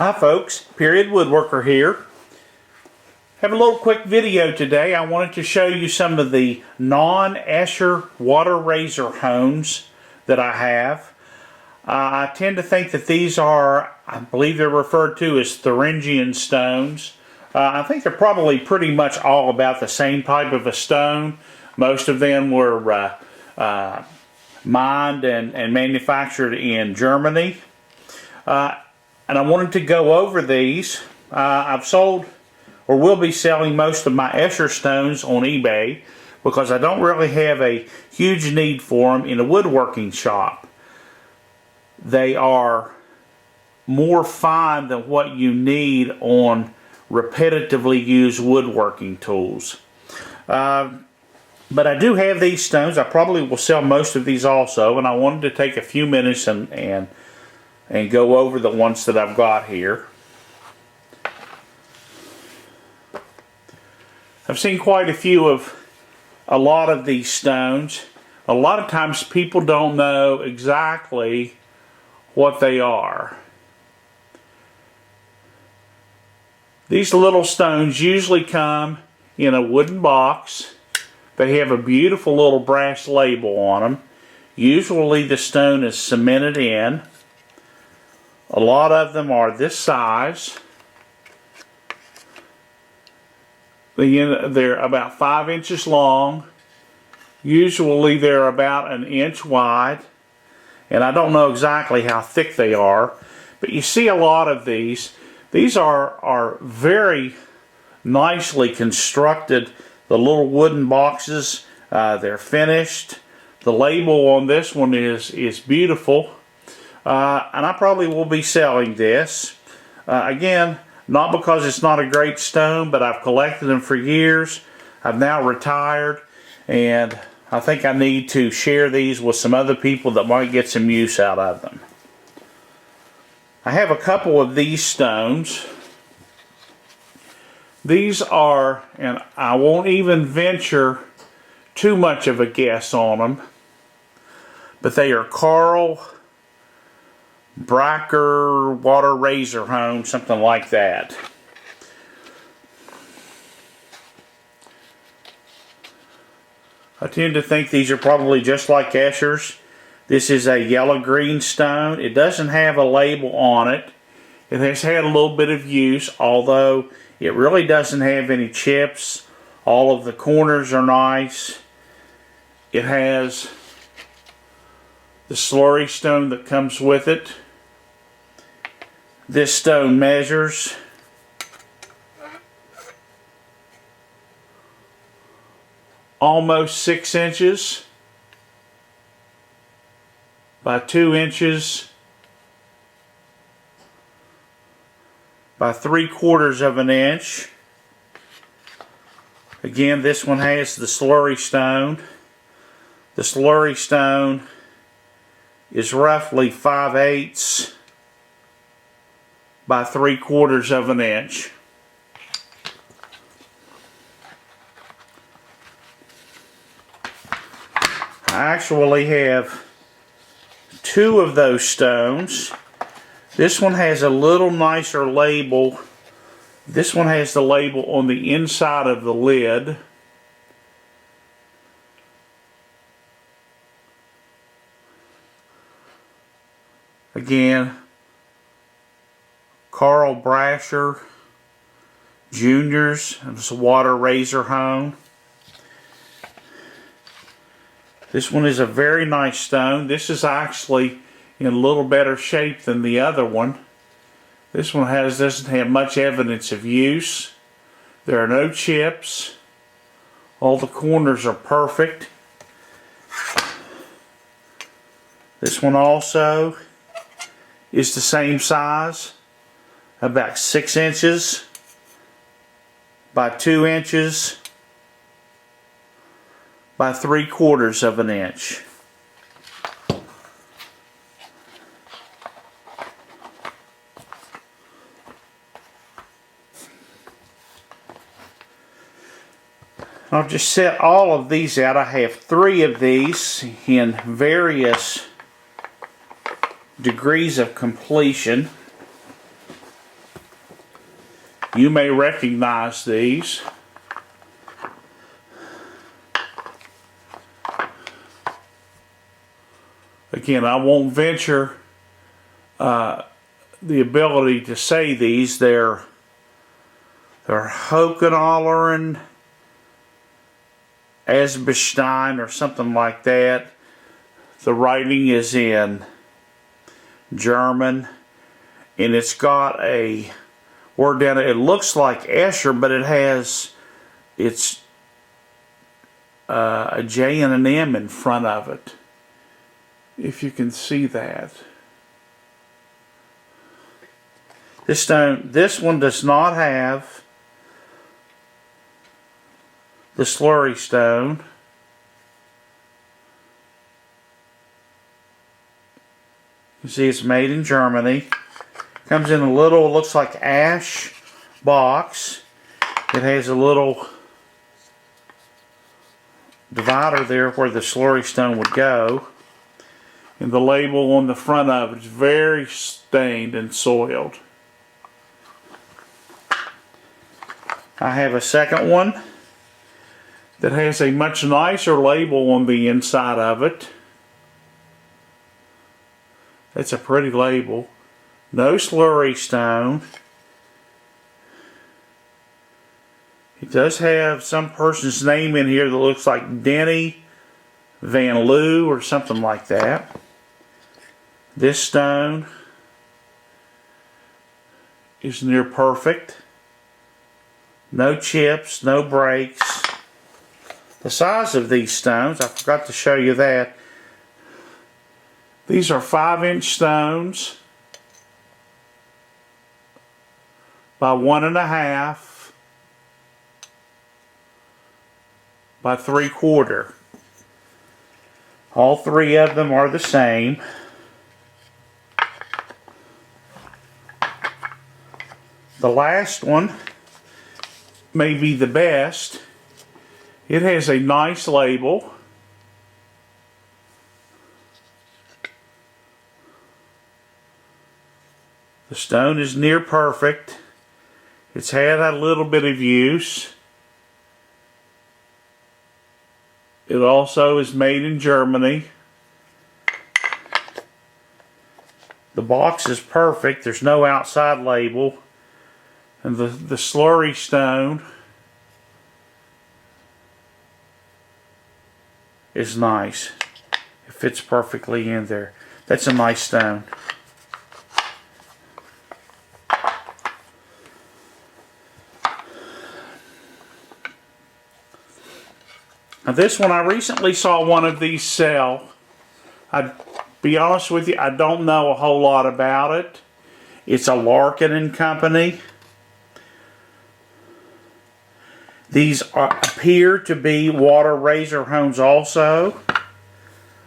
Hi folks, Period Woodworker here. Have a little quick video today. I wanted to show you some of the non-ESCHER water razor hones that I have. I tend to think that these are, I believe they're referred to as Thuringian stones. I think they're probably pretty much all about the same type of a stone. Most of them were mined and manufactured in Germany. And I wanted to go over these. I've sold or will be selling most of my ESCHER stones on eBay because I don't really have a huge need for them in a woodworking shop. They are more fine than what you need on repetitively used woodworking tools. But I do have these stones. I probably will sell most of these also, and I wanted to take a few minutes and go over the ones that I've got here. I've seen quite a lot of these stones. A lot of times people don't know exactly what they are. These little stones usually come in a wooden box. They have a beautiful little brass label on them. Usually the stone is cemented in. A lot of them are this size. They're about 5 inches long. Usually they're about an inch wide. And I don't know exactly how thick they are, but you see a lot of these. These are very nicely constructed. The little wooden boxes, they're finished. The label on this one is beautiful. And I probably will be selling this. Again, not because it's not a great stone, but I've collected them for years. I've now retired, and I think I need to share these with some other people that might get some use out of them. I have a couple of these stones. These are, and I won't even venture too much of a guess on them, but they are Carl Bracker water razor hone, something like that. I tend to think these are probably just like ESCHER's. This is a yellow-green stone. It doesn't have a label on it. It has had a little bit of use, although it really doesn't have any chips. All of the corners are nice. It has the slurry stone that comes with it. This stone measures almost 6 inches by 2 inches by 3/4 of an inch. Again, this one has the slurry stone. The slurry stone is roughly 5/8 by 3/4 of an inch. I actually have 2 of those stones. This one has a little nicer label. This one has the label on the inside of the lid. Again, Carl Bracker Jr.'s. It's a water razor hone. This one is a very nice stone. This is actually in a little better shape than the other one. This one doesn't have much evidence of use. There are no chips. All the corners are perfect. This one also is the same size, about 6 inches by 2 inches by 3/4 of an inch. I'll just set all of these out. I have 3 of these in various degrees of completion. You may recognize these. Again, I won't venture the ability to say these. They're Hohenzollern Asbestein or something like that. The writing is in German, and it's got a word down it. It looks like Escher, but it's a J and an M in front of it. If you can see that. This one does not have the slurry stone. You see it's made in Germany. Comes in a little, looks like ash box. It has a little divider there where the slurry stone would go. And the label on the front of it is very stained and soiled. I have a second one that has a much nicer label on the inside of it. That's a pretty label. No slurry stone. It does have some person's name in here that looks like Denny Van Loo or something like that. This stone is near perfect. No chips, no breaks. The size of these stones, I forgot to show you that. These are 5-inch stones by 1.5 by 3/4. All three of them are the same. The last one may be the best. It has a nice label. The stone is near perfect. It's had a little bit of use. It also is made in Germany. The box is perfect. There's no outside label. And the slurry stone is nice. It fits perfectly in there. That's a nice stone. Now this one, I recently saw one of these sell. I'd be honest with you, I don't know a whole lot about it. It's a Larkin and Company. These appear to be water razor hones also.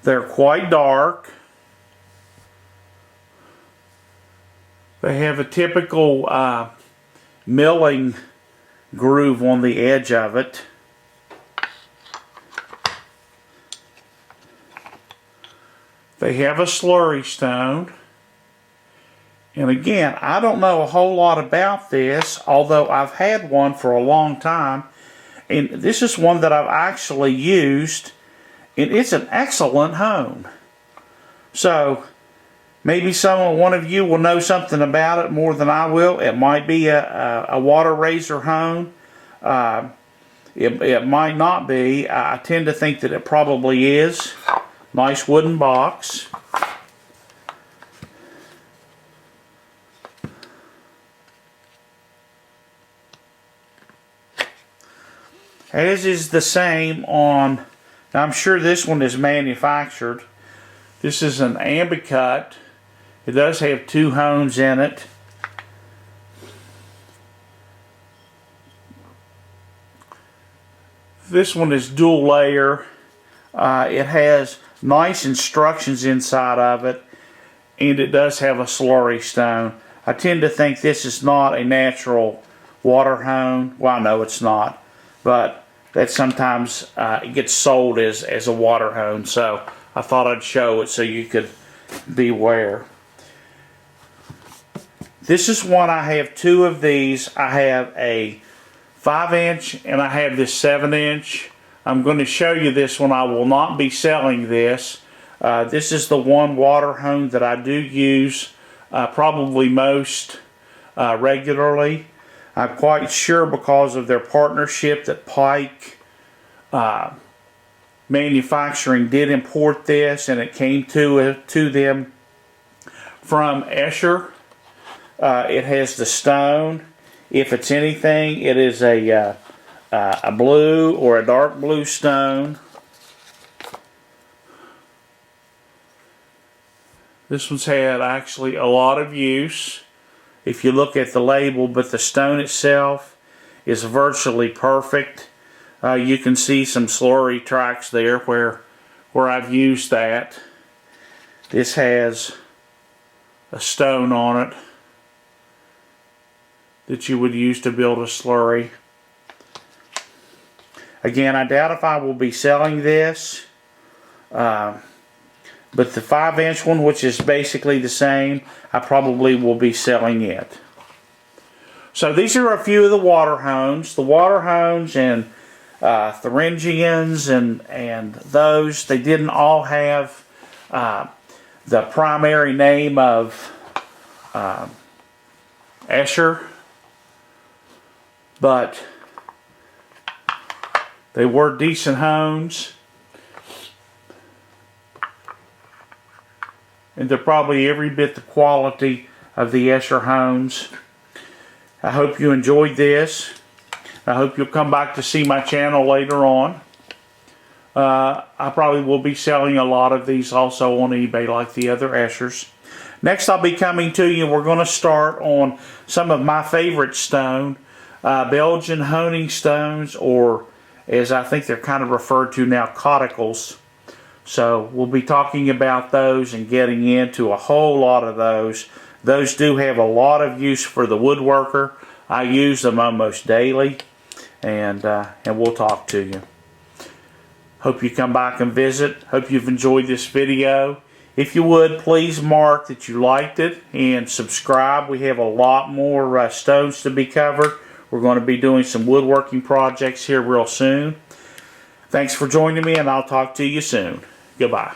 They're quite dark. They have a typical milling groove on the edge of it. They have a slurry stone. And again, I don't know a whole lot about this, although I've had one for a long time. And this is one that I've actually used, and it's an excellent hone. So, maybe one of you will know something about it more than I will. It might be a water razor hone. It might not be. I tend to think that it probably is. Nice wooden box. As is the same on, I'm sure this one is manufactured. This is an Ambicut. It does have 2 hones in it. This one is dual layer. It has nice instructions inside of it, and it does have a slurry stone. I tend to think this is not a natural water hone. Well, I know it's not, but that sometimes it gets sold as a water hone, so I thought I'd show it so you could be aware. This is one, I have two of these. I have a 5-inch and I have this 7-inch. I'm going to show you this one. I will not be selling this. This is the one water hone that I do use probably most regularly. I'm quite sure because of their partnership that Pike Manufacturing did import this, and it came to them from Escher. It has the stone. If it's anything, it is a blue or a dark blue stone. This one's had actually a lot of use if you look at the label, but the stone itself is virtually perfect. You can see some slurry tracks there where I've used that. This has a stone on it that you would use to build a slurry. Again, I doubt if I will be selling this, but the 5-inch one, which is basically the same, I probably will be selling it. So these are a few of the water hones. The water hones and Thuringians and those, they didn't all have the primary name of Escher, but they were decent hones, and they're probably every bit the quality of the Escher hones. I hope you enjoyed this. I hope you'll come back to see my channel later on. I probably will be selling a lot of these also on eBay like the other Eschers. Next I'll be coming to you, we're going to start on some of my favorite stone, Belgian honing stones, or as I think they're kind of referred to now, cauticles. So we'll be talking about those and getting into a whole lot of those. Those do have a lot of use for the woodworker. I use them almost daily. And we'll talk to you. Hope you come back and visit. Hope you've enjoyed this video. If you would, please mark that you liked it and subscribe. We have a lot more stones to be covered. We're going to be doing some woodworking projects here real soon. Thanks for joining me, and I'll talk to you soon. Goodbye.